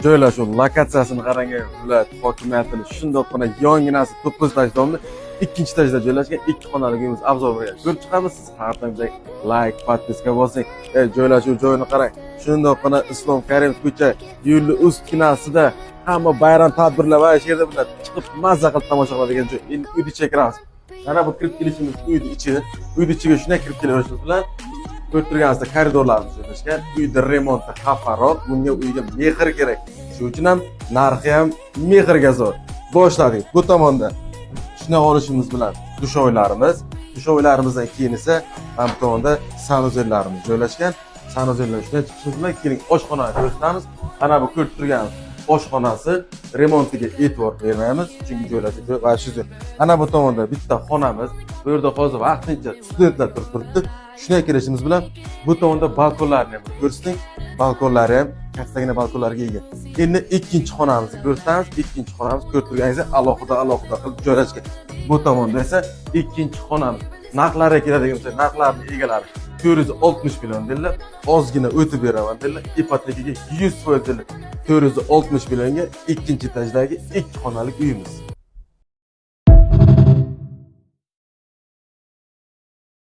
joylashuv lokatsiyasini qarang, viloyat hokimiyatining shundoqqina yonginasi 9 etajdomni ikkinchi etajda joylashgan 2 xonali uyimiz obzoriga ko'rib chiqamiz. Siz har doimdek like, podpiska bosing. Joylashuv joyini qarang. Shundoqqina Islom Karimov ko'cha yo'li ustinasida hamma bayram tadbirlar va shu yerda bilan chiqib mazza qilib tomosha qiladigan joy. Endi uyni chekiramiz. Mana bu kirib kelishimiz uyni ichi. Uyni ichiga shunday kirib kelaverishimiz bilan ko'rib turganingizda koridorlarimiz joylashgan. Uyda remonti xafaroq, bunga uyga mehr kerak. Shuning uchun ham narxi ham mehrga zo'r. Boshladik. Bu tomonda shunday olishimiz bilan dushoylarimizdan keyin esa ham bu tomonda sanuzellarimiz joylashgan. Sanuzellar shunday chiqishimiz bilan keyin oshxonani ko'rsatamiz. Mana bu ko'rib turganimiz oshxonasi remontiga e'tibor bermaymiz, chunki joylashuv va shu. Ana bu tomonda bitta xonamiz. Bu yerda hozir vaqtincha studentlar turibdi. Shunday kelishimiz bilan bu tomonda balkonlarni ham ko'rsating. Balkonlari ham kattagina balkonlarga ega. Endi ikkinchi xonamizni ko'rsatamiz. Ikkinchi xonamiz ko'rib turganingizda alohida qilib joylashgan. Bu tomonda esa ikkinchi xonamiz. Narxlari keladigan bo'lsa, narxlarning egalari 460 million dedilar. Ozgina o'tib beraman dedilar. Ipotekaga 100% dedilar. 460 millionga ikkinchi etajdagi 2 xonali uyimiz.